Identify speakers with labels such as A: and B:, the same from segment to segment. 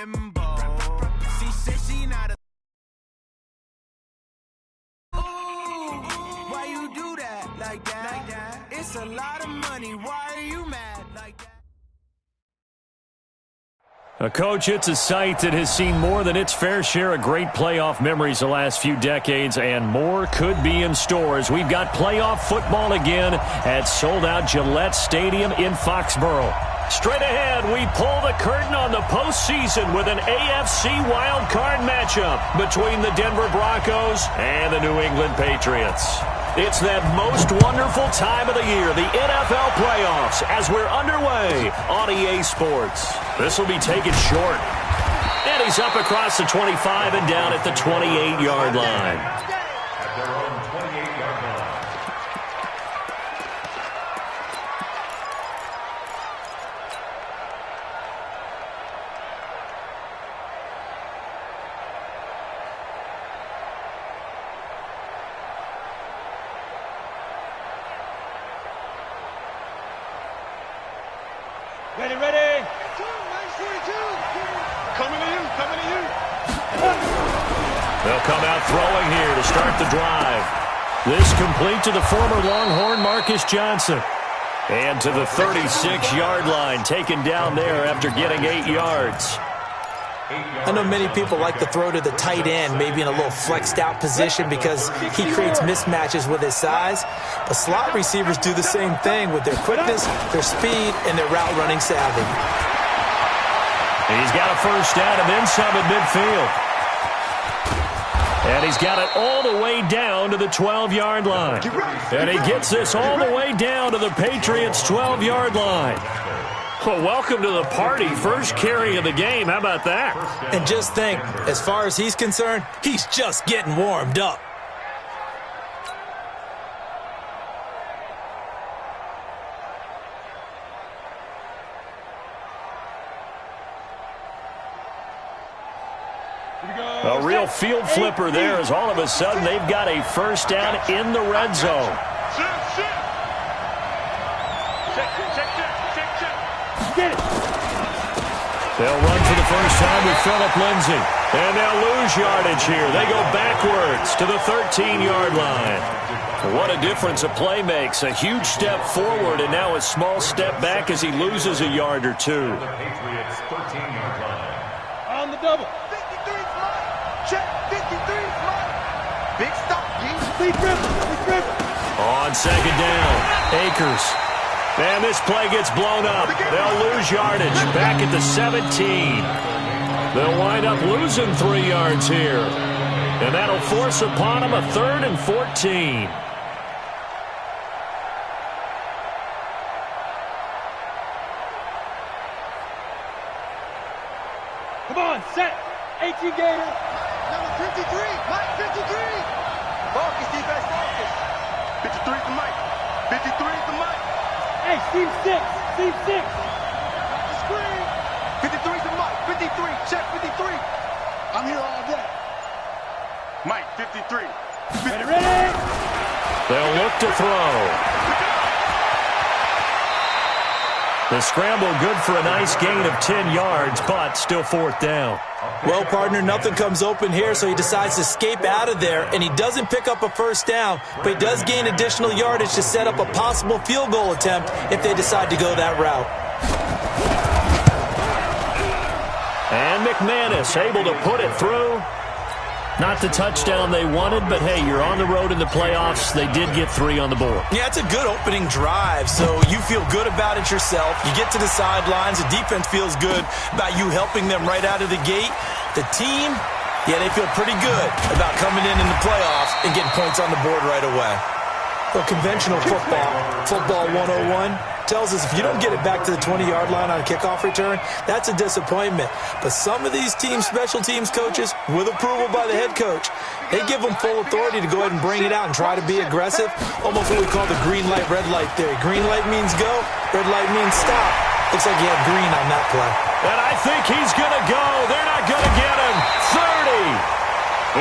A: limbo. She said she not a. Ooh, why you do that like that? It's a lot of money. Why are you mad like that?
B: Coach, it's a site that has seen more than its fair share of great playoff memories the last few decades, and more could be in store as we've got playoff football again at sold-out Gillette Stadium in Foxborough. Straight ahead, we pull the curtain on the postseason with an AFC wildcard matchup between the Denver Broncos and the New England Patriots. It's that most wonderful time of the year, the NFL playoffs, as we're underway on EA Sports. This will be taken short. And he's up across the 25 and down at the 28-yard line.
C: At their own 28-yard line.
D: Ready, ready.
E: Coming to you, coming to you.
B: They'll come out throwing here to start the drive. This complete to the former Longhorn Marcus Johnson. And to the 36-yard line, taken down there after getting 8 yards.
F: I know many people like to throw to the tight end, maybe in a little flexed out position because he creates mismatches with his size. But slot receivers do the same thing with their quickness, their speed, and their route running savvy.
B: He's got a first down and then some at midfield. And he's got it all the way down to the 12-yard line. And he gets this all the way down to the Patriots' 12-yard line. Well, welcome to the party. First carry of the game. How about that?
F: And just think, as far as he's concerned, he's just getting warmed up.
B: A real field flipper there as all of a sudden they've got a first down in the red zone.
D: Get it.
B: They'll run for the first time with Phillip Lindsay. And they'll lose yardage here. They go backwards to the 13-yard line. What a difference a play makes. A huge step forward and now a small step back as he loses a yard or two.
C: Patriots 13-yard line.
D: On the double.
E: 53 fly. Check. 53 fly. Big stop, G.
D: Big dribble.
B: On second down, Akers. And this play gets blown up. They'll lose yardage back at the 17. They'll wind up losing 3 yards here. And that'll force upon them a 3rd and 14.
D: Come on, set. 18 Gator.
E: Number 53. Mike 53. Focus, defense, focus. 53 to Mike. 53 to Mike.
D: Hey, Steve 6. Steve 6.
E: The screen. 53 to Mike. 53. Check 53. I'm here all day. Mike 53.
D: Ready.
B: They'll look to throw. The scramble good for a nice gain of 10 yards, but still 4th down.
F: Well, partner, nothing comes open here, so he decides to escape out of there, and he doesn't pick up a first down, but he does gain additional yardage to set up a possible field goal attempt if they decide to go that route.
B: And McManus able to put it through. Not the touchdown they wanted, but hey, you're on the road in the playoffs. They did get 3 on the board.
F: Yeah, it's a good opening drive, so you feel good about it yourself. You get to the sidelines. The defense feels good about you helping them right out of the gate. The team, yeah, they feel pretty good about coming in the playoffs and getting points on the board right away. Well, conventional football 101, tells us if you don't get it back to the 20-yard line on a kickoff return, that's a disappointment. But some of these team special teams coaches, with approval by the head coach, they give them full authority to go ahead and bring it out and try to be aggressive, almost what we call the green light, red light theory. Green light means go, red light means stop. Looks like you have green on that play.
B: And I think he's going to go. They're not going to get him. 30.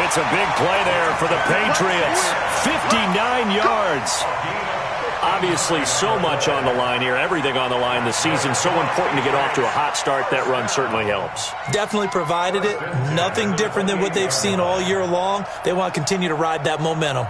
B: It's a big play there for the Patriots. 59 yards. Obviously, so much on the line here, everything on the line this season. So important to get off to a hot start. That run certainly helps.
F: Definitely provided it. Nothing different than what they've seen all year long. They want to continue to ride that momentum.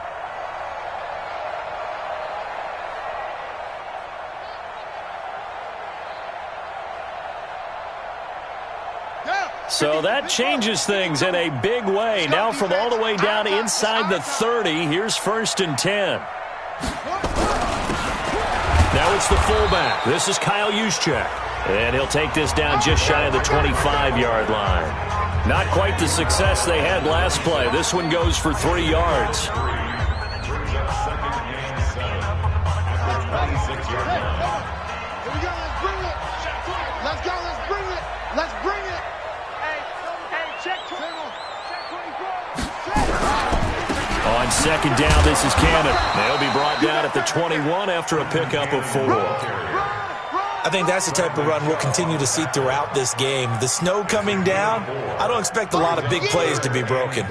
B: So that changes things in a big way. Now from all the way down inside the 30, here's 1st and 10. Now it's the fullback. This is Kyle Juszczyk. And he'll take this down just shy of the 25-yard line. Not quite the success they had last play. This one goes for 3 yards.
C: Here we go, let's bring it. Let's go, let's bring it. Let's bring it.
B: On 2nd down, this is Cannon. They'll be brought down at the 21 after a pickup of 4.
F: I think that's the type of run we'll continue to see throughout this game. The snow coming down, I don't expect a lot of big plays to be broken.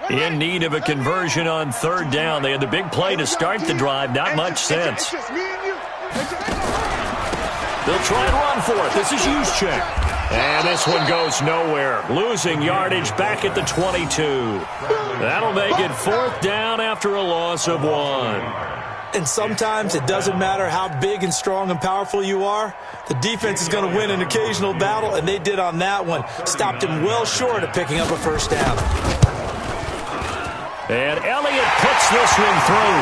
B: In need of a conversion on 3rd down. They had the big play to start the drive. Not much sense. They'll try and run for it. This is Juszczyk. And this one goes nowhere. Losing yardage back at the 22. That'll make it 4th down after a loss of 1.
F: And sometimes it doesn't matter how big and strong and powerful you are. The defense is going to win an occasional battle, and they did on that one. Stopped him well short of picking up a 1st down.
B: And Elliott puts this one through.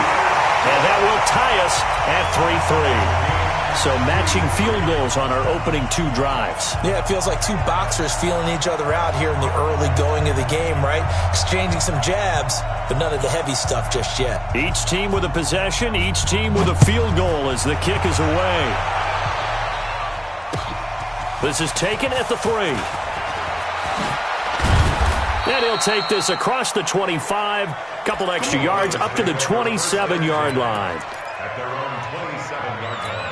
B: And that will tie us at 3-3. So matching field goals on our opening 2 drives.
F: Yeah, it feels like 2 boxers feeling each other out here in the early going of the game, right? Exchanging some jabs, but none of the heavy stuff just yet.
B: Each team with a possession, each team with a field goal as the kick is away. This is taken at the 3. And he'll take this across the 25, couple extra yards up to the 27-yard line.
C: At their own 27-yard line.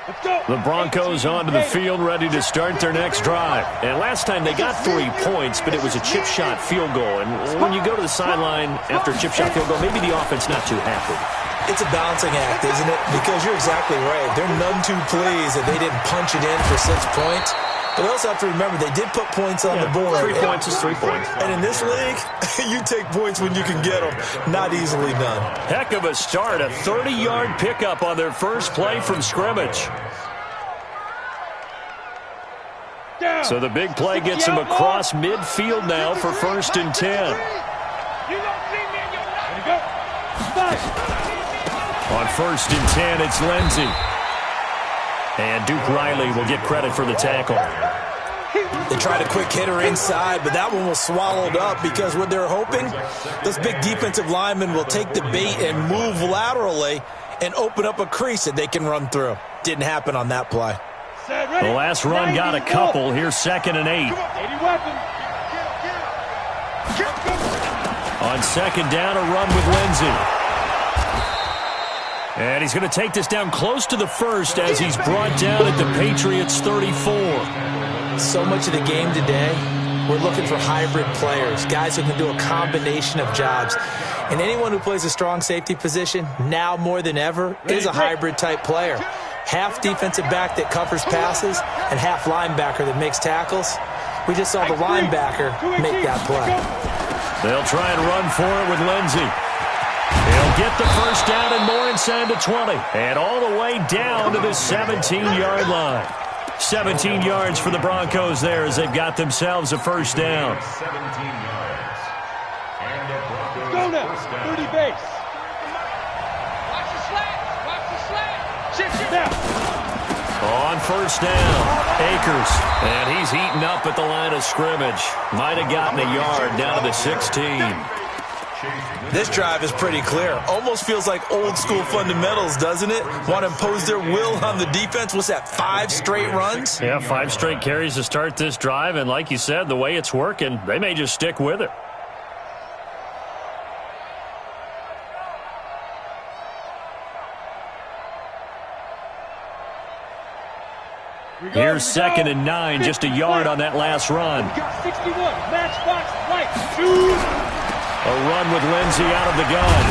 D: Let's go.
B: The Broncos onto the field, ready to start their next drive. And last time they got 3 points, but it was a chip shot field goal. And when you go to the sideline after a chip shot field goal, maybe the offense not too happy.
F: It's a balancing act, isn't it? Because you're exactly right. They're none too pleased that they didn't punch it in for 6 points. But they also have to remember they did put points on the board.
B: 3 points is 3 points.
F: And in this league, you take points when you can get them. Not easily done.
B: Heck of a start. A 30-yard pickup on their first play from scrimmage. So the big play gets him across midfield now for 1st and 10. On 1st and 10, it's Lindsey. And Duke Riley will get credit for the tackle.
F: They tried a quick hitter inside, but that one was swallowed up because what they're hoping, this big defensive lineman will take the bait and move laterally and open up a crease that they can run through. Didn't happen on that play.
B: The last run got a couple. Here's 2nd and 8. On 2nd down, a run with Lindsey. And he's going to take this down close to the 1st as he's brought down at the Patriots' 34.
F: So much of the game today, we're looking for hybrid players, guys who can do a combination of jobs. And anyone who plays a strong safety position, now more than ever, is a hybrid-type player. Half defensive back that covers passes and half linebacker that makes tackles. We just saw the linebacker make that play.
B: They'll try and run for it with Lindsey. He'll get the 1st down and more inside the 20. And all the way down to the 17-yard line. 17 yards for the Broncos there as they've got themselves a 1st down.
C: 17 yards. And the Broncos
D: Go now. 30 base.
G: Watch the slant. Watch the slant. Shift.
D: Now.
B: On 1st down, Akers. And he's heating up at the line of scrimmage. Might have gotten a yard down to the 16.
F: This drive is pretty clear. Almost feels like old school fundamentals, doesn't it? Want to impose their will on the defense. What's that, 5 straight runs?
B: Yeah, 5 straight carries to start this drive. And like you said, the way it's working, they may just stick with it. Here's 2nd and 9, just a yard on that last run.
D: We got 61. Matchbox light. Shoot.
B: A run with Lindsey out of the gun.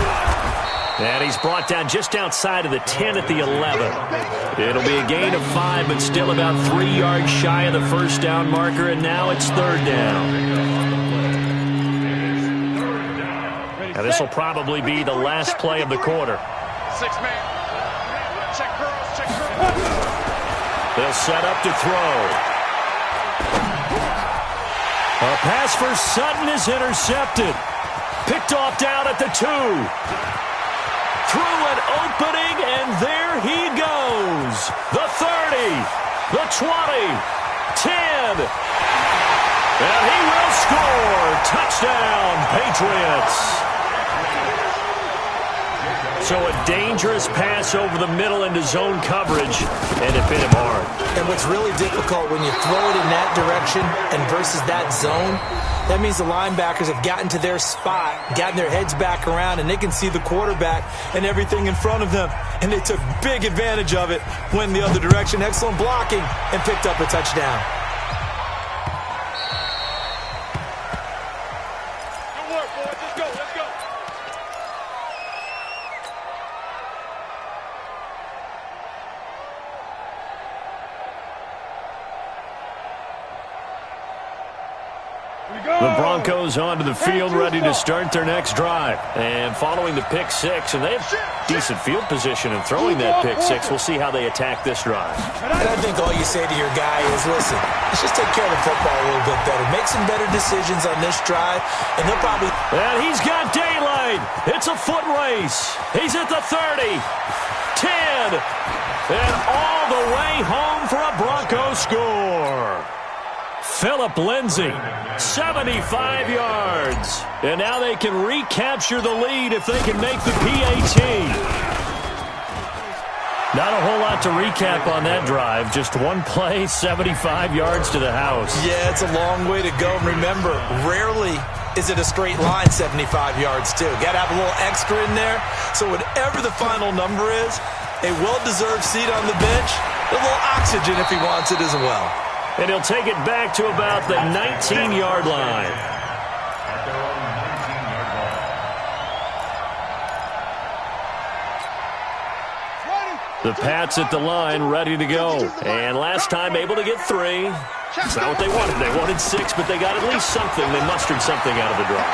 B: And he's brought down just outside of the 10 at the 11. It'll be a gain of 5, but still about 3 yards shy of the first down marker, and now it's 3rd down. Now this will probably be the last play of the quarter.
E: 6-man. Check curls, check curls.
B: They'll set up to throw. A pass for Sutton is intercepted. Picked off down at the 2. Through an opening, and there he goes. The 30, the 20, 10. And he will score. Touchdown, Patriots. So a dangerous pass over the middle into zone coverage, and it bit him hard.
F: And what's really difficult when you throw it in that direction and versus that zone, that means the linebackers have gotten to their spot, gotten their heads back around, and they can see the quarterback and everything in front of them. And they took big advantage of it, went in the other direction, excellent blocking, and picked up a touchdown.
E: Good work, boys. Let's go, let's go.
B: The Broncos onto the field, ready to start their next drive. And following the pick 6, and they have decent field position in throwing that pick 6. We'll see how they attack this drive.
F: And I think all you say to your guy is, listen, let's just take care of the football a little bit better. Make some better decisions on this drive, and they'll probably...
B: And he's got daylight. It's a foot race. He's at the 30, 10, and all the way home for a Bronco score. Philip Lindsay, 75 yards. And now they can recapture the lead if they can make the PAT. Not a whole lot to recap on that drive. Just one play, 75 yards to the house.
F: Yeah, it's a long way to go. And remember, rarely is it a straight line 75 yards, too. Got to have a little extra in there. So whatever the final number is, a well-deserved seat on the bench, a little oxygen if he wants it as well.
B: And he'll take it back to about the 19-yard line. The Pats at the line, ready to go. And last time able to get 3. It's not what they wanted. They wanted 6, but they got at least something. They mustered something out of the drive.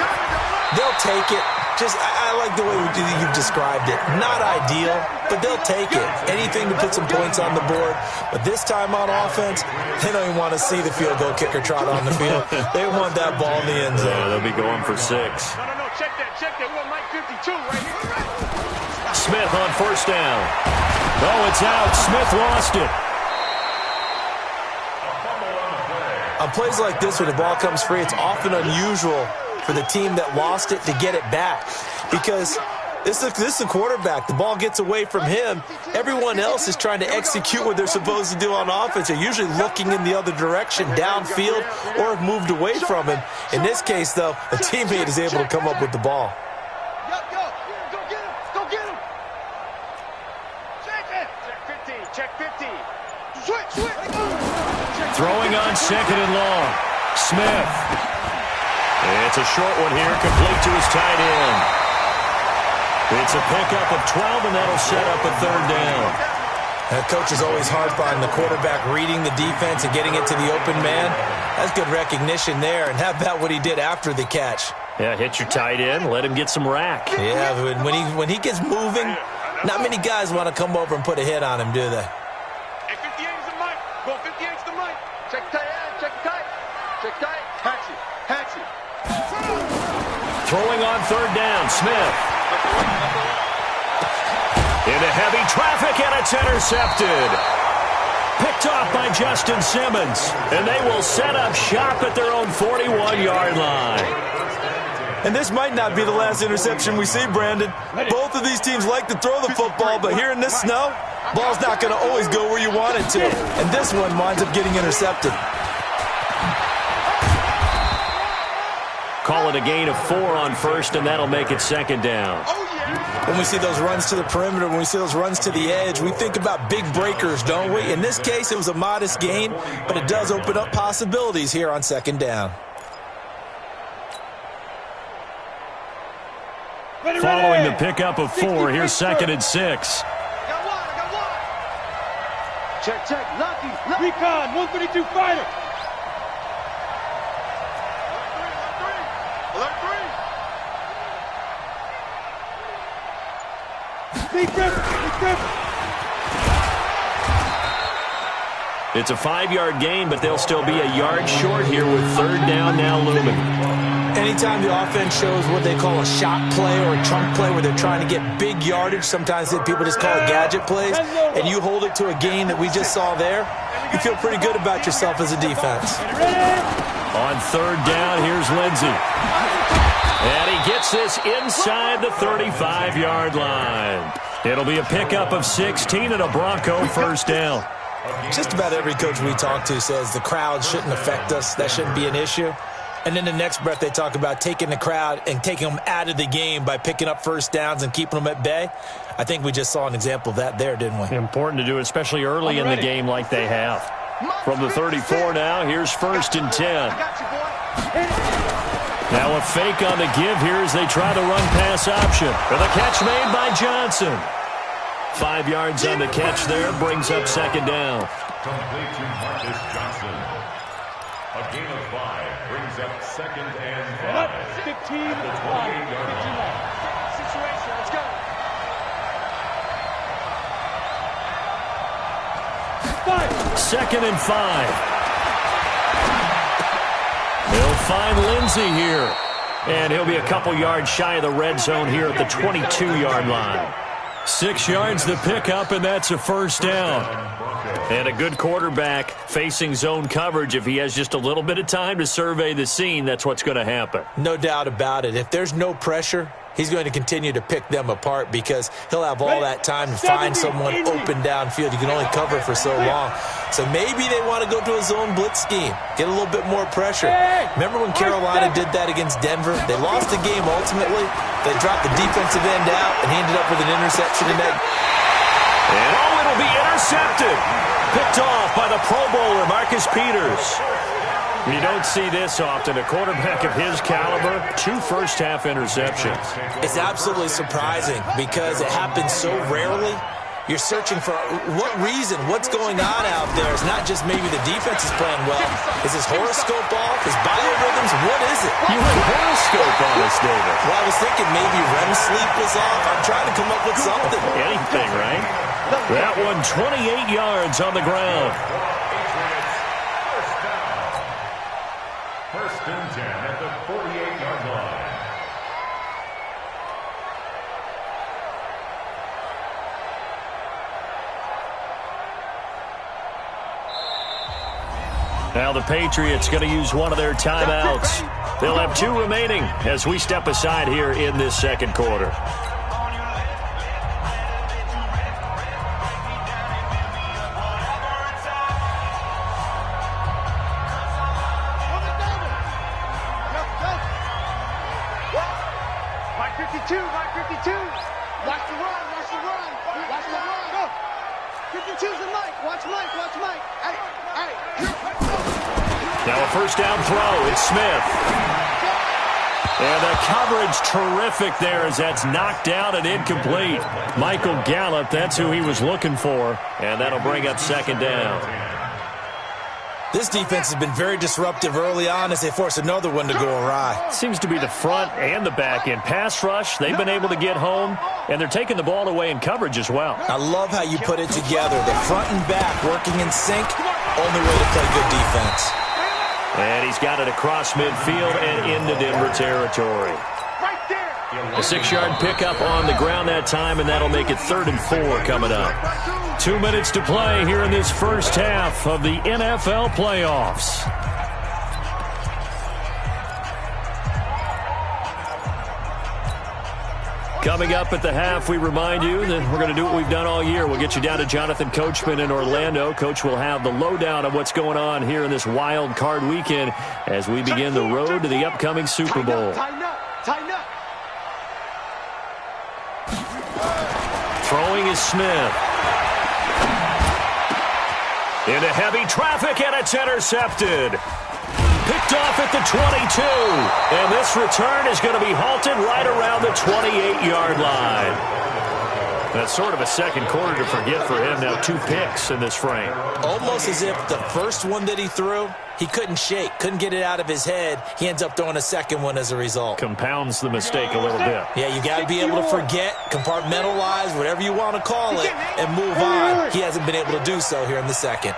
F: They'll take it. I like the way you've described it. Not ideal, but they'll take it. Anything to put some points on the board. But this time on offense, they don't even want to see the field goal kicker trot on the field. They want that ball in the end zone.
B: Yeah, they'll be going for 6.
E: No, check that. We want Mike 52 right here.
B: Smith on first down. Oh, it's out. Smith lost it.
F: On plays like this, when the ball comes free, it's often unusual for the team that lost it to get it back, because this is the quarterback. The ball gets away from him. Everyone else is trying to execute what they're supposed to do on offense. They're usually looking in the other direction, downfield, or have moved away from him. In this case, though, a teammate is able to come up with the ball.
C: Go get him.
E: Check 50.
C: Switch.
B: Throwing on 2nd and long. Smith. It's a short one here, complete to his tight end. It's a pickup of 12, and that'll set up a 3rd down.
F: That coach is always hard on the quarterback reading the defense and getting it to the open man. That's good recognition there. And how about what he did after the catch?
B: Yeah, hit your tight end, let him get some rack.
F: Yeah, when he gets moving, not many guys want to come over and put a hit on him, do they?
E: Hey, 58 is the mic. Go 58 is the mic. Check tight. Hatchet.
B: Throwing on 3rd down, Smith. Into heavy traffic, and it's intercepted. Picked off by Justin Simmons. And they will set up shop at their own 41-yard line.
F: And this might not be the last interception we see, Brandon. Both of these teams like to throw the football, but here in this snow, ball's not going to always go where you want it to. And this one winds up getting intercepted.
B: Call it a gain of 4 on first, and that'll make it 2nd down.
F: when we see those runs to the perimeter, when we see those runs to the edge, we think about big breakers, don't we? In this case, it was a modest gain, but it does open up possibilities here on second down.
B: Following the pickup of 4, here's 2nd and 6.
C: Check, check, lucky.
D: Recon, 132 fighter. Big Griffin.
B: It's a 5-yard gain, but they'll still be a yard short here with 3rd down now looming.
F: Anytime the offense shows what they call a shot play or a chunk play where they're trying to get big yardage, sometimes people just call it gadget plays, and you hold it to a gain that we just saw there, you feel pretty good about yourself as a defense.
B: On 3rd down, here's Lindsey. And he gets this inside the 35-yard line. It'll be a pickup of 16 and a Bronco 1st down.
F: Just about every coach we talk to says the crowd shouldn't affect us. That shouldn't be an issue. And then the next breath they talk about taking the crowd and taking them out of the game by picking up 1st downs and keeping them at bay. I think we just saw an example of that there, didn't we?
B: Important to do, especially early in the game like they have. From the 34 now, here's 1st and 10. Now a fake on the give here as they try the run-pass option. With a catch made by Johnson. 5 yards on the catch there, brings up 2nd down.
H: Complete to Marcus Johnson. A gain of 5 brings up 2nd and 5.
D: 15 at the 28-yard line.
G: Situation, let's go.
B: 2nd and 5. They'll find Lindsey here. And he'll be a couple yards shy of the red zone here at the 22-yard line. 6 yards the pickup, and that's a 1st down. And a good quarterback facing zone coverage. If he has just a little bit of time to survey the scene, that's what's going to happen.
F: No doubt about it. If there's no pressure, he's going to continue to pick them apart because he'll have all that time to find someone open downfield. You can only cover for so long. So maybe they want to go to a zone blitz scheme, get a little bit more pressure. Remember when Carolina did that against Denver? They lost the game ultimately. They dropped the defensive end out, and he ended up with an interception in that.
B: And it'll be intercepted. Picked off by the Pro Bowler, Marcus Peters. You don't see this often. A quarterback of his caliber, 2 first-half interceptions.
F: It's absolutely surprising because it happens so rarely. You're searching for what reason, what's going on out there. It's not just maybe the defense is playing well. Is his horoscope off? His biorhythms? What is it?
B: You went horoscope on us, David.
F: Well, I was thinking maybe REM sleep was off. I'm trying to come up with something.
B: Anything, right? That one 28 yards on the ground.
H: 1st and 10 at the 48-yard line.
B: Now the Patriots going to use one of their timeouts. They'll have 2 remaining as we step aside here in this 2nd quarter.
C: Mike 52. Watch the run. 52's the Mike. Watch Mike. Hey.
B: Now a 1st down throw. It's Smith. And the coverage terrific there as that's knocked down and incomplete. Michael Gallup, that's who he was looking for. And that'll bring up 2nd down.
F: This defense has been very disruptive early on as they force another one to go awry.
B: Seems to be the front and the back end. Pass rush, they've been able to get home, and they're taking the ball away in coverage as well.
F: I love how you put it together. The front and back working in sync, only way to play good defense.
B: And he's got it across midfield and into Denver territory. A 6-yard pickup on the ground that time, and that'll make it 3rd and 4 coming up. 2 minutes to play here in this first half of the NFL playoffs. Coming up at the half, we remind you that we're going to do what we've done all year. We'll get you down to Jonathan Coachman in Orlando. Coach will have the lowdown of what's going on here in this wild card weekend as we begin the road to the upcoming Super Bowl.
C: Tighten up.
B: Throwing is Smith. Into heavy traffic, and it's intercepted. Picked off at the 22. And this return is going to be halted right around the 28-yard line. That's sort of a second quarter to forget for him. Now 2 picks in this frame.
F: Almost as if the first one that he threw, he couldn't shake, couldn't get it out of his head. He ends up throwing a second one as a result.
B: Compounds the mistake a little bit.
F: Yeah, you got to be able to forget, compartmentalize, whatever you want to call it, and move on. He hasn't been able to do so here in the second.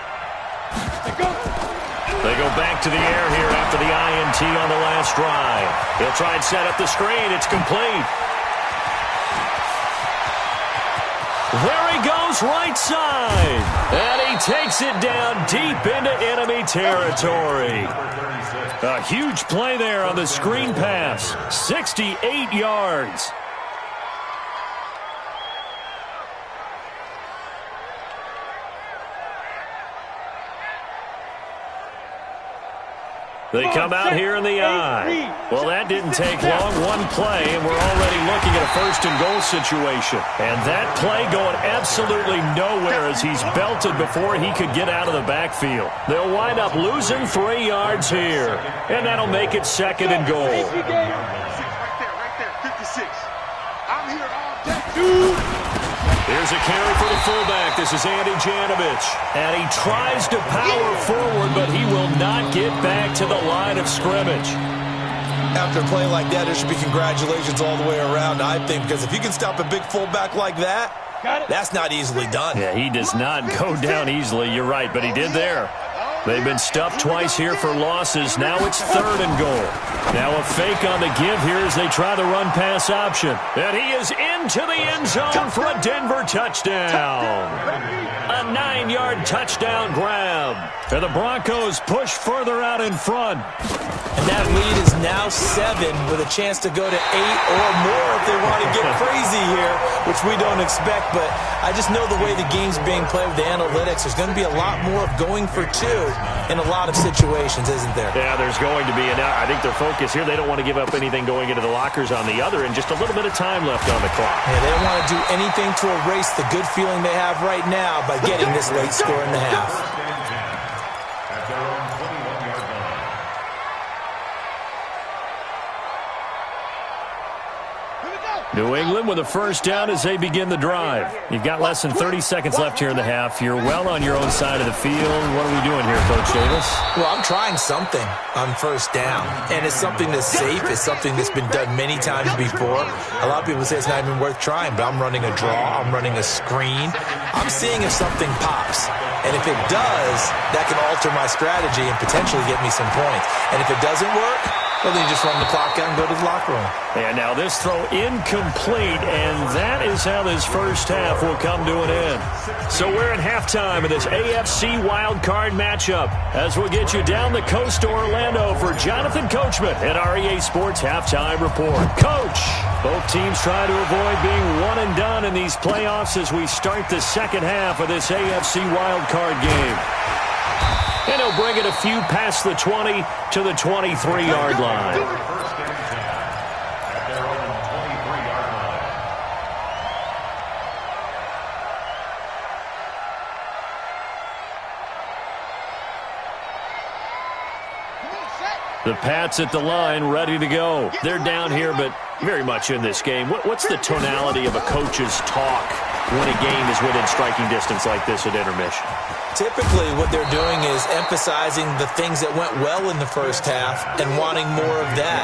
B: They go back to the air here after the INT on the last drive. He'll try and set up the screen. It's complete. There he goes, right side. And he takes it down deep into enemy territory. A huge play there on the screen pass. 68 yards. They come out here in the eye. Well, that didn't take long. One play, and we're already looking at a first-and-goal situation. And that play going absolutely nowhere as he's belted before he could get out of the backfield. They'll wind up losing 3 yards here. And that'll make it second and goal.
E: Right there, 56. I'm here all day.
B: Here's a carry for the fullback. This is Andy Janovich. And he tries to power forward, but he will not get back to the line of scrimmage.
F: After a play like that, there should be congratulations all the way around, I think, because if you can stop a big fullback like that, that's not easily done.
B: Yeah, he does not go down easily. You're right, but he did there. They've been stuffed twice here for losses. Now it's third and goal. Now a fake on the give here as they try the run-pass option. And he is into the end zone for a Denver touchdown. A 9-yard touchdown grab. And the Broncos push further out in front.
F: And that lead is now 7 with a chance to go to 8 or more if they want to get crazy here, which we don't expect. But I just know the way the game's being played with the analytics, there's going to be a lot more of going for 2 in a lot of situations, isn't there?
B: Yeah, there's going to be. And I think their focus here, they don't want to give up anything going into the lockers on the other, and just a little bit of time left on the clock.
F: Yeah, they don't want to do anything to erase the good feeling they have right now by getting this late score in the half.
H: At their own 21-yard line.
B: New England with a first down as they begin the drive. You've got less than 30 seconds left here in the half. You're well on your own side of the field. What are we doing here, Coach Davis?
F: Well, I'm trying something on first down, and it's something that's safe. It's something that's been done many times before. A lot of people say it's not even worth trying, but I'm running a draw. I'm running a screen. I'm seeing if something pops. And if it does, that can alter my strategy and potentially get me some points. And if it doesn't work, well, then you just run the clock out and go to the locker room.
B: And now this throw incomplete, and that is how this first half will come to an end. So we're at halftime of this AFC wildcard matchup as we'll get you down the coast to Orlando for Jonathan Coachman at REA Sports Halftime Report. Coach, both teams try to avoid being one and done in these playoffs as we start the second half of this AFC wildcard game. And he'll bring it a few past the 20 to the 23-yard line.
H: First and 10 at their own 23-yard line.
B: The Pats at the line, ready to go. They're down here, but very much in this game. What's the tonality of a coach's talk when a game is within striking distance like this at intermission?
F: Typically, what they're doing is emphasizing the things that went well in the first half and wanting more of that.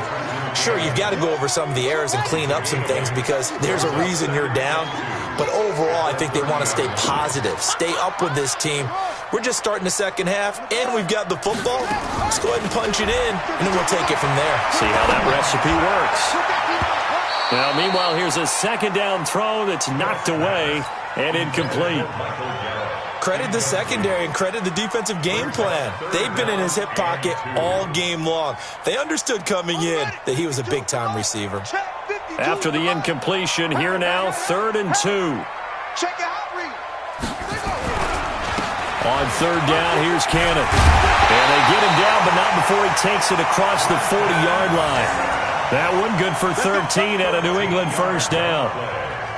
F: Sure, you've got to go over some of the errors and clean up some things because there's a reason you're down. But overall, I think they want to stay positive, stay up with this team. We're just starting the second half, and we've got the football. Let's go ahead and punch it in, and then we'll take it from there.
B: See how that recipe works. Now, meanwhile, here's a second down throw that's knocked away and incomplete.
F: Credit the secondary and credit the defensive game plan. They've been in his hip pocket all game long. They understood coming in that he was a big-time receiver.
B: After the incompletion, here now, 3rd and 2. On 3rd down, here's Cannon. And they get him down, but not before he takes it across the 40-yard line. That one good for 13 at a New England first down.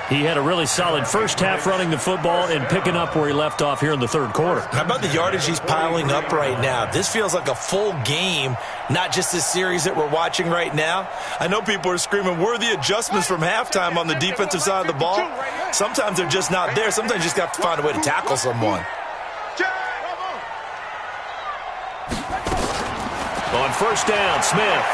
B: He had a really solid first half running the football and picking up where he left off here in the third quarter.
F: How about the yardage he's piling up right now? This feels like a full game, not just this series that we're watching right now. I know people are screaming, where are the adjustments from halftime on the defensive side of the ball? Sometimes they're just not there. Sometimes you just have to find a way to tackle someone.
B: On first down, Smith.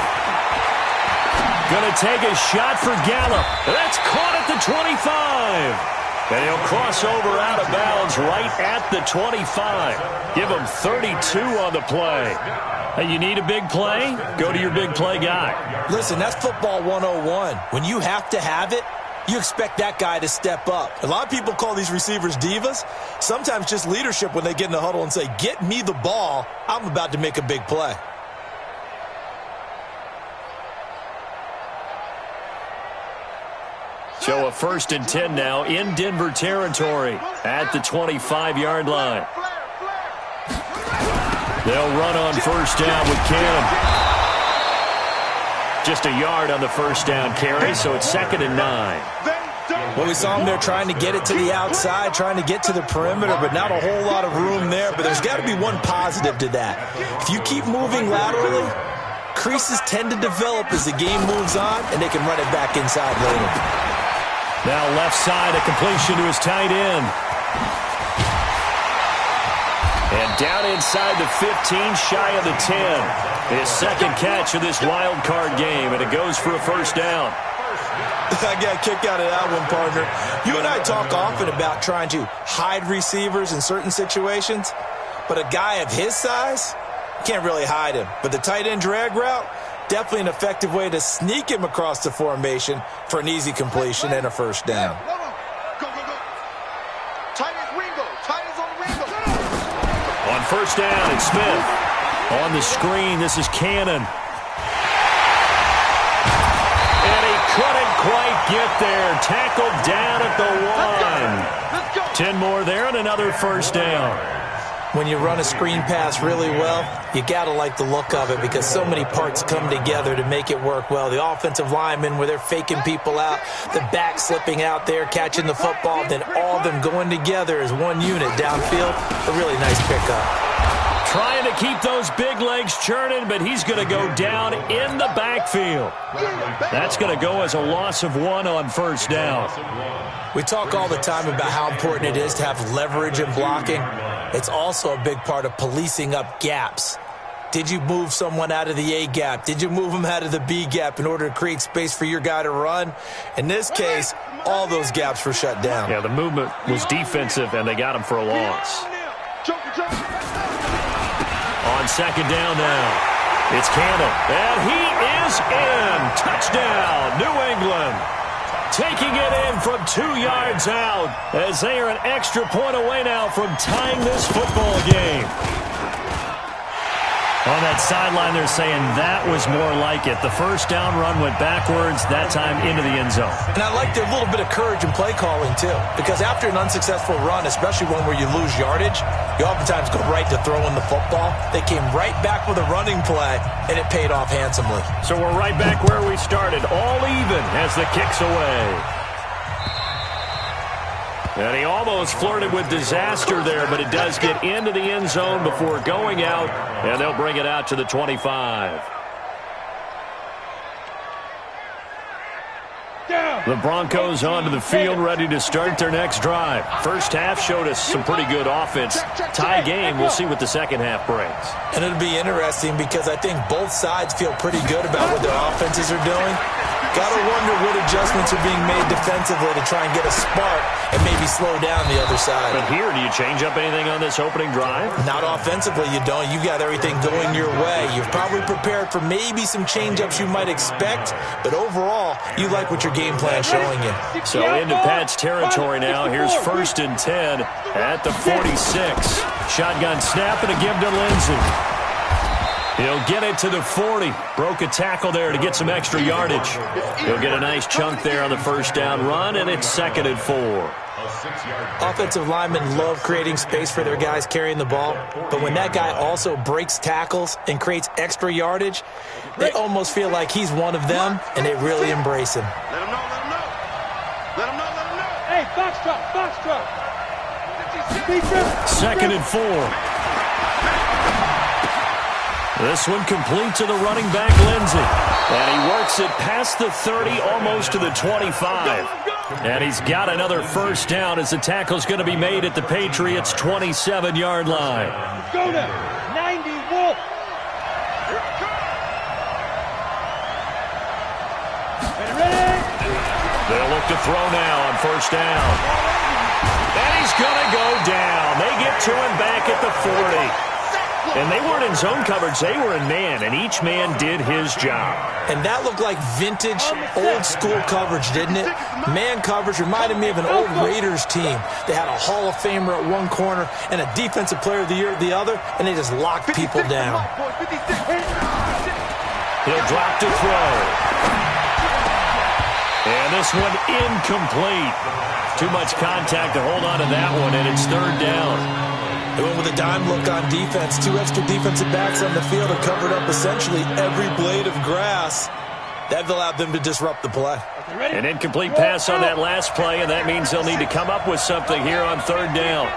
B: Going to take a shot for Gallup. That's caught at the 25. And he'll cross over out of bounds right at the 25. Give him 32 on the play. Hey, you need a big play? Go to your big play guy.
F: Listen, that's football 101. When you have to have it, you expect that guy to step up. A lot of people call these receivers divas. Sometimes just leadership when they get in the huddle and say, get me the ball. I'm about to make a big play.
B: So a 1st and 10 now in Denver territory at the 25-yard line. They'll run on first down with Cannon. Just a yard on the first down carry, so it's 2nd and 9.
F: Well, we saw him there trying to get it to the outside, trying to get to the perimeter, but not a whole lot of room there. But there's got to be one positive to that. If you keep moving laterally, creases tend to develop as the game moves on, and they can run it back inside later.
B: Now left side, a completion to his tight end. And down inside the 15, shy of the 10. His second catch of this wild card game, and it goes for a first down.
F: I got a kick out of that one, partner. You and I talk often about trying to hide receivers in certain situations, but a guy of his size, can't really hide him. But the tight end drag route, definitely an effective way to sneak him across the formation for an easy completion and a first down.
C: Go, go, go. Tight as Ringo. Tight as on the Ringo.
B: On first down, it's Smith. On the screen, this is Cannon. And he couldn't quite get there. Tackled down at the 1. 10 more there and another first down.
F: When you run a screen pass really well, you got to like the look of it because so many parts come together to make it work well. The offensive linemen, where they're faking people out, the back slipping out there, catching the football, then all of them going together as one unit downfield. A really nice pickup.
B: Trying to keep those big legs churning, but he's going to go down in the backfield. That's going to go as a loss of 1 on first down.
F: We talk all the time about how important it is to have leverage in blocking. It's also a big part of policing up gaps. Did you move someone out of the A gap? Did you move them out of the B gap in order to create space for your guy to run? In this case, all those gaps were shut down.
B: Yeah, the movement was defensive, and they got him for a loss. On second down now, it's Cannon. And he is in. Touchdown, New England. Taking it in from 2 yards out as they are an extra point away now from tying this football game. On that sideline, they're saying that was more like it. The first down run went backwards, that time into the end zone.
F: And I like their little bit of courage in play calling, too. Because after an unsuccessful run, especially one where you lose yardage, you oftentimes go right to throwing the football. They came right back with a running play, and it paid off handsomely.
B: So we're right back where we started, all even as the kick's away. And he almost flirted with disaster there, but it does get into the end zone before going out, and they'll bring it out to the 25. The Broncos onto the field, ready to start their next drive. First half showed us some pretty good offense. Tie game, we'll see what the second half brings.
F: And it'll be interesting because I think both sides feel pretty good about what their offenses are doing. Got to wonder what adjustments are being made defensively to try and get a spark and maybe slow down the other side.
B: But here, do you change up anything on this opening drive?
F: Not offensively, you don't. You got everything going your way. You've probably prepared for maybe some change-ups you might expect, but overall, you like what your game plan is showing you.
B: So into Pat's territory now. Here's 1st and 10 at the 46. Shotgun snap and a give to Lindsey. He'll get it to the 40. Broke a tackle there to get some extra yardage. He'll get a nice chunk there on the first down run, and it's 2nd and 4.
F: Offensive linemen love creating space for their guys carrying the ball, but when that guy also breaks tackles and creates extra yardage, they almost feel like he's one of them, and they really embrace him.
C: Let him know, let him know. Let him know, let him know.
D: Foxtrot.
B: Second and 4. This one complete to the running back, Lindsey. And he works it past the 30, almost to the 25. And he's got another first down as the tackle's going to be made at the Patriots' 27-yard line.
D: Go now. 90 Wolf. Ready?
B: They'll look to throw now on first down. And he's going to go down. They get to him back at the 40. And they weren't in zone coverage. They were in man, and each man did his job.
F: And that looked like vintage, old-school coverage, didn't it? Man coverage reminded me of an old Raiders team. They had a Hall of Famer at one corner and a Defensive Player of the Year at the other, and they just locked people down.
B: He'll drop to throw. And this one incomplete. Too much contact to hold on to that one, and it's third down.
F: They went with a dime look on defense. 2 extra defensive backs on the field and covered up essentially every blade of grass. That allowed them to disrupt the play.
B: An incomplete pass on that last play, and that means they'll need to come up with something here on third down.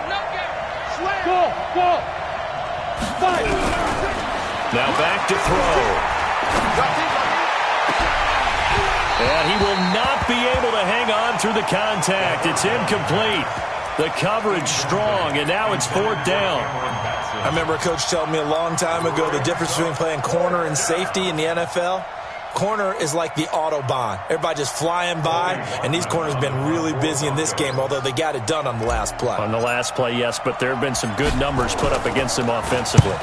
B: Now back to throw. And he will not be able to hang on through the contact. It's incomplete. The coverage strong, and now it's fourth down.
F: I remember a coach telling me a long time ago the difference between playing corner and safety in the NFL. Corner is like the Autobahn. Everybody just flying by, and these corners have been really busy in this game, although they got it done on the last play.
B: On the last play, yes, but there have been some good numbers put up against them offensively.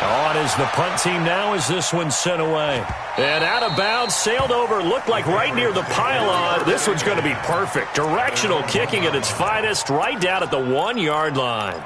B: On is the punt team now as this one's sent away. And out of bounds, sailed over, looked like right near the pylon. This one's going to be perfect. Directional kicking at its finest, right down at the 1-yard line.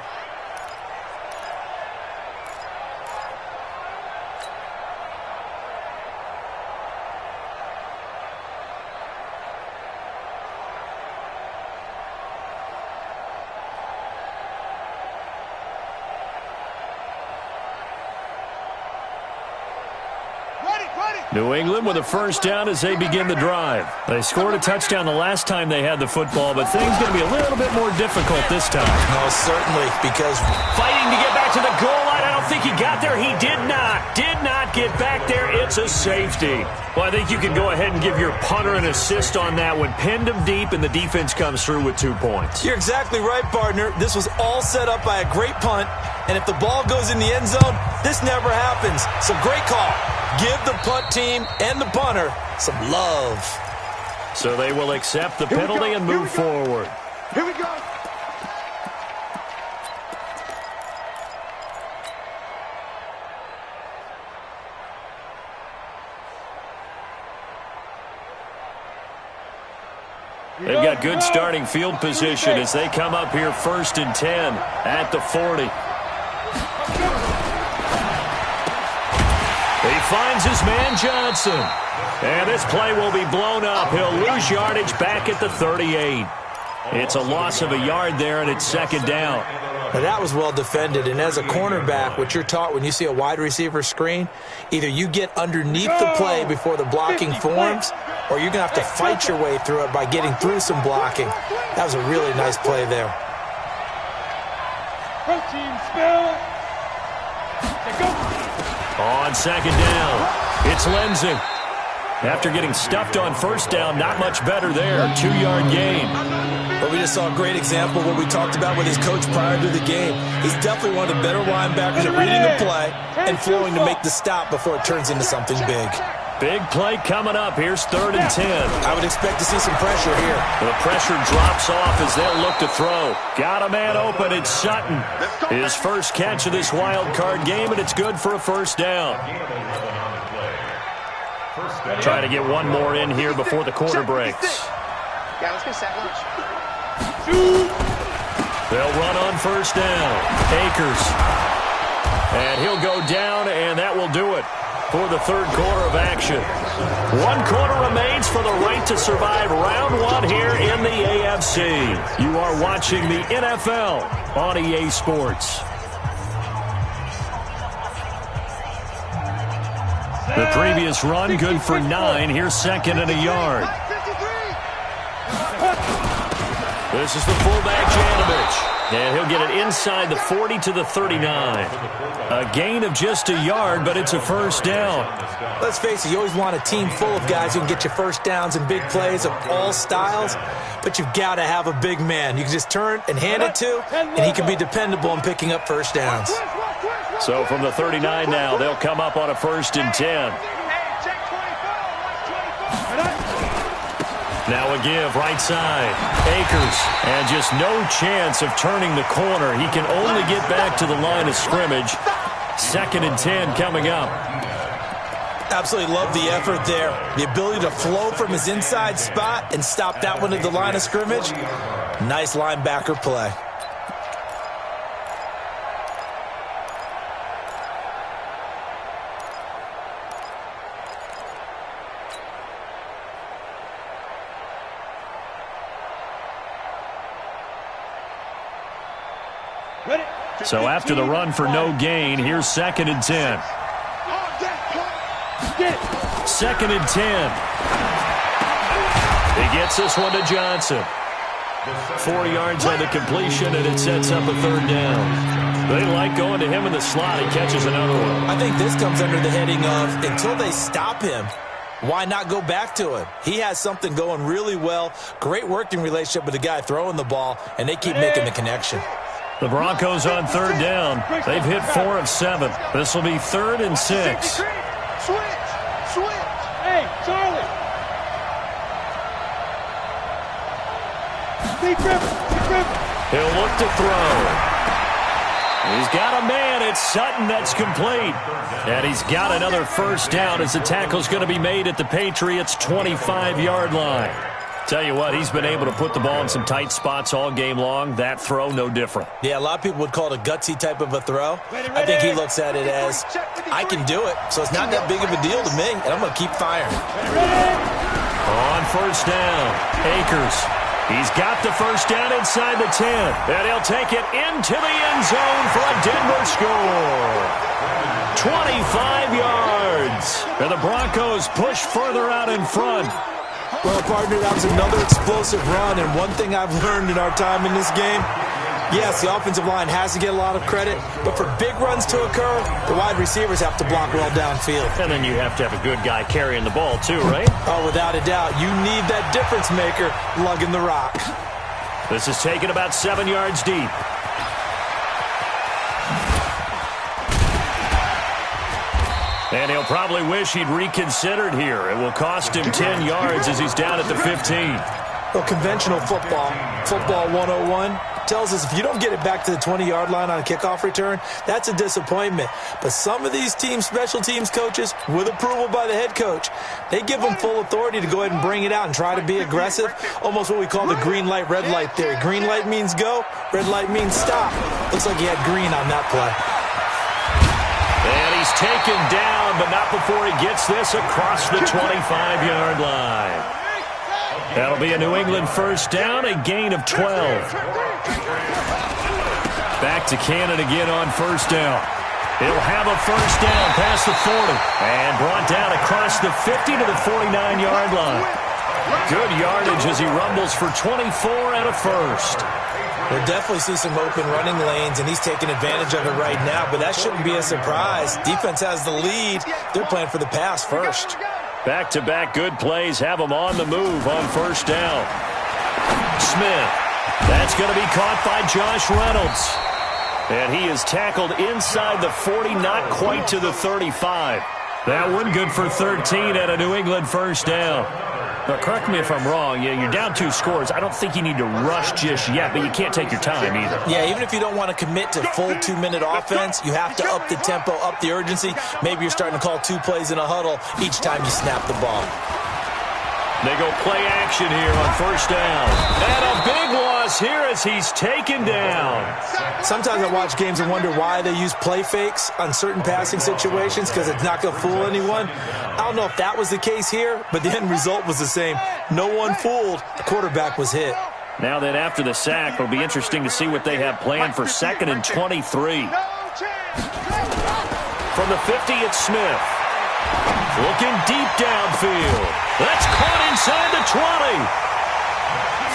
B: New England with a first down as they begin the drive. They scored a touchdown the last time they had the football, but things going to be a little bit more difficult this time.
F: No, certainly, because
B: fighting to get back to the goal line. I don't think he got there. He did not. Did not get back there. It's a safety. Well, I think you can go ahead and give your punter an assist on that one. Pinned him deep, and the defense comes through with 2 points.
F: You're exactly right, partner. This was all set up by a great punt, and if the ball goes in the end zone, this never happens. So great call. Give the punt team and the punter some love.
B: So they will accept the penalty and move forward.
C: Here we go.
B: They've got good starting field position as they come up here 1st and 10 at the 40. He finds his man Johnson. And this play will be blown up. He'll lose yardage back at the 38. It's a loss of a yard there, and it's second down.
F: Now that was well defended, and as a cornerback, what you're taught when you see a wide receiver screen, either you get underneath the play before the blocking forms, or you're going to have to fight your way through it by getting through some blocking. That was a really nice play there.
D: Protein spill.
B: On second down, it's Lindsey. After getting stuffed on first down, not much better there. 2-yard gain.
F: But we just saw a great example of what we talked about with his coach prior to the game. He's definitely one of the better linebackers at reading the play and flowing to make the stop before it turns into something big.
B: Big play coming up. Here's 3rd and 10.
F: I would expect to see some pressure here.
B: The pressure drops off as they'll look to throw. Got a man open. It's Sutton. His first catch of this wild card game, and it's good for a first down. Trying to get one more in here before the quarter breaks.
G: Yeah, let's get set lunch.
B: They'll run on first down. Akers. And he'll go down, and that will do it for the third quarter of action. 1 quarter remains for the right to survive round 1 here in the AFC. You are watching the NFL on EA Sports. The previous run good for 9. Here's 2nd and a yard. This is the fullback, Janovich. And he'll get it inside the 40 to the 39. A gain of just a yard, but it's a first down.
F: Let's face it, you always want a team full of guys who can get you first downs and big plays of all styles, but you've got to have a big man you can just turn and hand it to, and he can be dependable in picking up first downs.
B: So from the 39 now, they'll come up on a 1st and 10. Now a give, right side. Akers, and just no chance of turning the corner. He can only get back to the line of scrimmage. 2nd and 10 coming up.
F: Absolutely love the effort there. The ability to flow from his inside spot and stop that one at the line of scrimmage. Nice linebacker play.
B: So after the run for no gain, here's 2nd and 10. 2nd and 10. He gets this one to Johnson. 4 yards on the completion, and it sets up a 3rd down. They like going to him in the slot. He catches another one.
F: I think this comes under the heading of until they stop him, why not go back to him? He has something going really well. Great working relationship with the guy throwing the ball, and they keep making the connection.
B: The Broncos on 3rd down. They've hit 4 of 7. This will be 3rd and 6.
C: Switch.
D: Hey, Charlie. Deep river.
B: He'll look to throw. He's got a man. It's Sutton that's complete. And he's got another first down as the tackle's going to be made at the Patriots' 25-yard line. Tell you what, he's been able to put the ball in some tight spots all game long. That throw, no different.
F: Yeah, a lot of people would call it a gutsy type of a throw. I think he looks at it as, I can do it, so it's not that big of a deal to me, and I'm going to keep firing.
B: On 1st down, Akers. He's got the first down inside the 10, and he'll take it into the end zone for a Denver score. 25 yards, and the Broncos push further out in front.
F: Well, partner, that was another explosive run, and one thing I've learned in our time in this game, yes, the offensive line has to get a lot of credit, but for big runs to occur, the wide receivers have to block well downfield.
B: And then you have to have a good guy carrying the ball too, right?
F: Oh, without a doubt. You need that difference maker lugging the rock.
B: This is taken about 7 yards deep. And he'll probably wish he'd reconsidered here. It will cost him 10 yards as he's down at the 15.
F: Well, conventional football 101, tells us if you don't get it back to the 20-yard line on a kickoff return, that's a disappointment. But some of these team special teams coaches, with approval by the head coach, they give them full authority to go ahead and bring it out and try to be aggressive, almost what we call the green light, red light theory. Green light means go, red light means stop. Looks like he had green on that play.
B: And he's taken down, but not before he gets this across the 25-yard line. That'll be a New England first down, a gain of 12. Back to Cannon again on 1st down. He'll have a first down past the 40 and brought down across the 50 to the 49-yard line. Good yardage as he rumbles for 24 and a first.
F: We'll definitely see some open running lanes, and he's taking advantage of it right now, but that shouldn't be a surprise. Defense has the lead. They're playing for the pass first.
B: Back-to-back good plays have him on the move on 1st down. Smith. That's going to be caught by Josh Reynolds. And he is tackled inside the 40, not quite to the 35. That one good for 13 at a New England first down. Now, correct me if I'm wrong. Yeah, you're down 2 scores. I don't think you need to rush just yet, but you can't take your time either.
F: Yeah, even if you don't want to commit to full 2-minute offense, you have to up the tempo, up the urgency. Maybe you're starting to call 2 plays in a huddle each time you snap the ball.
B: They go play action here on 1st down. And a big loss here as he's taken down.
F: Sometimes I watch games and wonder why they use play fakes on certain passing situations because it's not going to fool anyone. I don't know if that was the case here, but the end result was the same. No one fooled. The quarterback was hit.
B: Now then, after the sack, it'll be interesting to see what they have planned for 2nd and 23. From the 50, it's Smith. Looking deep downfield. That's caught inside the 20.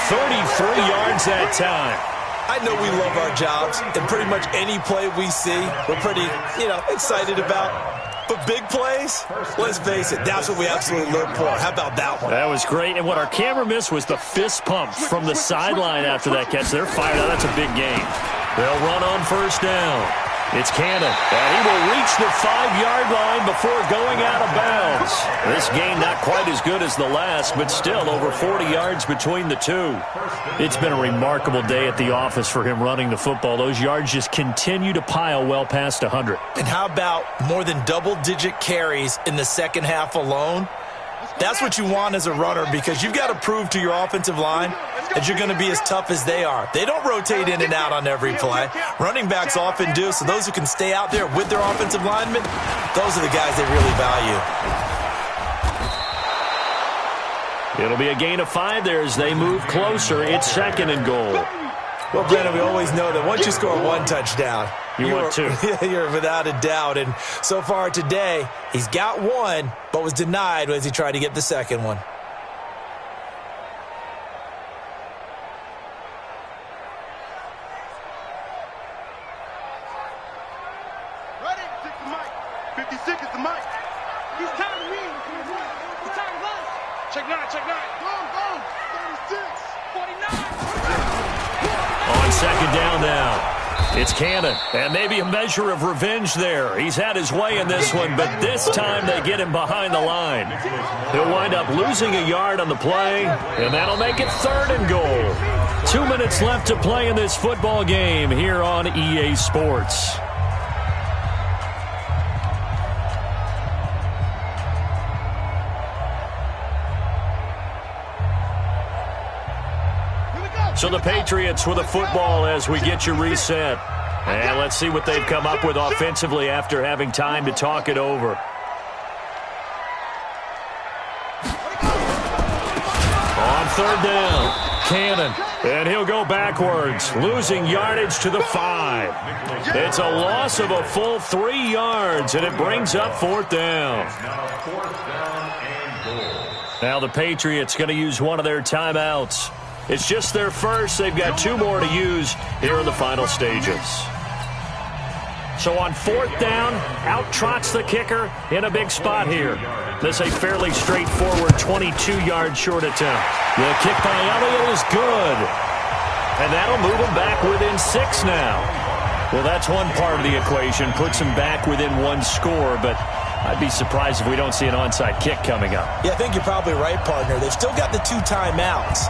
B: 33 yards that time.
F: I know we love our jobs, and pretty much any play we see, we're pretty, excited about. But big plays, let's face it, that's what we absolutely look for. How about that one?
B: That was great. And what our camera missed was the fist pump from the sideline after that catch. They're fired out. That's a big game. They'll run on first down. It's Cannon, and he will reach the 5-yard line before going out of bounds. This game not quite as good as the last, but still over 40 yards between the two. It's been a remarkable day at the office for him running the football. Those yards just continue to pile well past 100.
F: And how about more than double-digit carries in the second half alone? That's what you want as a runner, because you've got to prove to your offensive line that you're going to be as tough as they are. They don't rotate in and out on every play. Running backs often do, so those who can stay out there with their offensive linemen, those are the guys they really value.
B: It'll be a gain of 5 there as they move closer. It's 2nd and goal.
F: Well, Brandon, we always know that once you score one touchdown,
B: you want 2.
F: You're without a doubt. And so far today, he's got 1, but was denied as he tried to get the second one.
E: Ready? Take the mic. 56 is the mic.
D: He's tired of me. He's tired of us.
G: Check 9, check 9.
E: Go. 36.
G: 49.
B: On 2nd down now. It's Cannon, and maybe a measure of revenge there. He's had his way in this one, but this time they get him behind the line. He'll wind up losing a yard on the play, and that'll make it 3rd and goal. 2 minutes left to play in this football game here on EA Sports. So the Patriots with the football as we get you reset. And let's see what they've come up with offensively after having time to talk it over. On 3rd down, Cannon. And he'll go backwards, losing yardage to the 5. It's a loss of a full 3 yards, and it brings up 4th down. Now the Patriots going to use one of their timeouts. It's just their first. They've got 2 more to use here in the final stages. So on 4th down, out trots the kicker in a big spot here. This a fairly straightforward 22-yard short attempt. The kick by Elliott is good. And that'll move him back within 6 now. Well, that's one part of the equation. Puts him back within 1 score, but I'd be surprised if we don't see an onside kick coming up.
F: Yeah, I think you're probably right, partner. They've still got the 2 timeouts.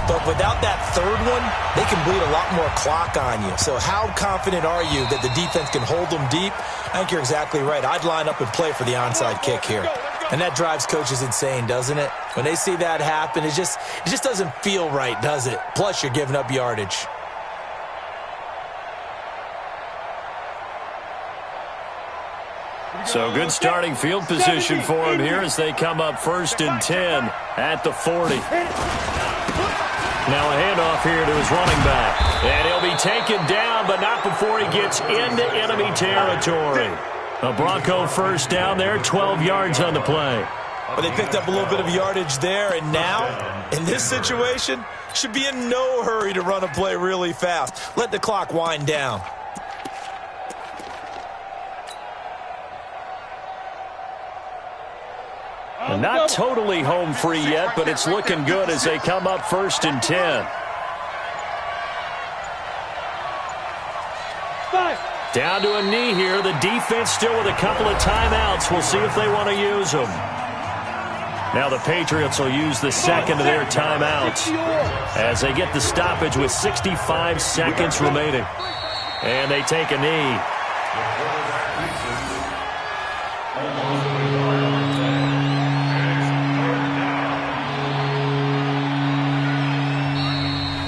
F: But without that 3rd one, they can bleed a lot more clock on you. So how confident are you that the defense can hold them deep? I think you're exactly right. I'd line up and play for the onside kick here. And that drives coaches insane, doesn't it? When they see that happen, it just doesn't feel right, does it? Plus, you're giving up yardage.
B: So good starting field position for him here as they come up 1st and 10 at the 40. Now a handoff here to his running back. And he'll be taken down, but not before he gets into enemy territory. A Bronco 1st down there, 12 yards on the play.
F: But they picked up a little bit of yardage there, and now, in this situation, should be in no hurry to run a play really fast. Let the clock wind down.
B: And not totally home free yet, but it's looking good as they come up 1st and 10. Down to a knee here. The defense still with a couple of timeouts. We'll see if they want to use them. Now the Patriots will use the 2nd of their timeouts as they get the stoppage with 65 seconds remaining. And they take a knee.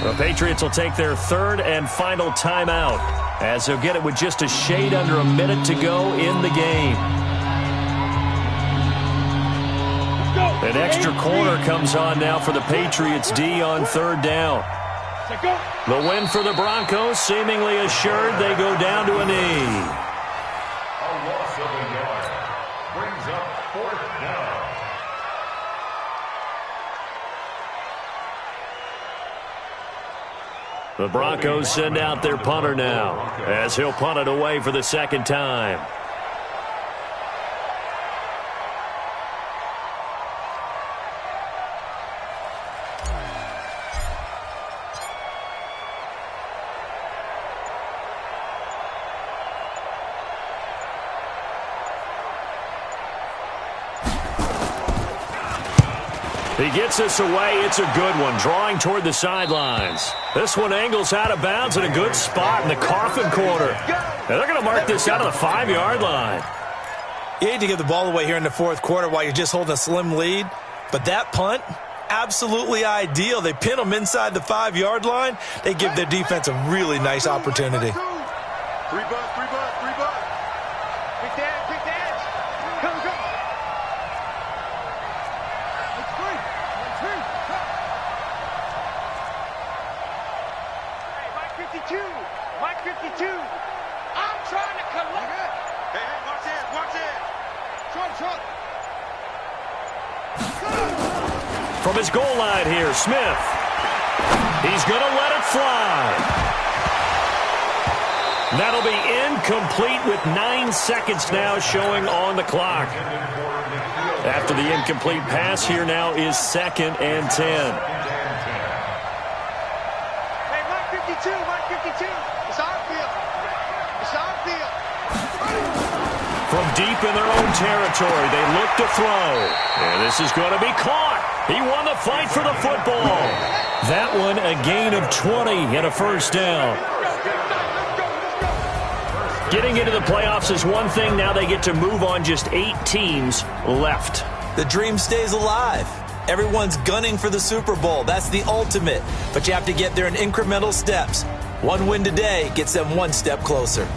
B: The Patriots will take their 3rd and final timeout as they'll get it with just a shade under a minute to go in the game. An extra corner comes on now for the Patriots D on 3rd down. The win for the Broncos seemingly assured. They go down to a knee.
H: A loss of a yard brings up 4th down.
B: The Broncos send out their punter now, as he'll punt it away for the second time. He gets this away. It's a good one, drawing toward the sidelines. This one angles out of bounds in a good spot in the coffin corner. And they're going to mark this out of the 5-yard line.
F: You hate to give the ball away here in the fourth quarter while you're just holding a slim lead, but that punt, absolutely ideal. They pin them inside the 5-yard line. They give their defense a really nice opportunity.
E: 3 bucks, 3 bucks, 3 bucks.
G: Quick dash, quick dash. Come, come. Hey, Mike 52. Mike 52. I'm trying to collect.
E: Hey, watch this, watch this.
C: Short.
B: From his goal line here, Smith. He's going to let it fly. That'll be incomplete with 9 seconds now showing on the clock. After the incomplete pass, here now is 2nd and 10.
G: Hey, Mike 52, Mike 52. It's our field. It's our field.
B: From deep in their own territory, they look to throw. And this is going to be caught. He won the fight for the football. That one, a gain of 20 and a first down. Getting into the playoffs is one thing. Now they get to move on. Just 8 teams left.
F: The dream stays alive. Everyone's gunning for the Super Bowl. That's the ultimate. But you have to get there in incremental steps. One win today gets them one step closer.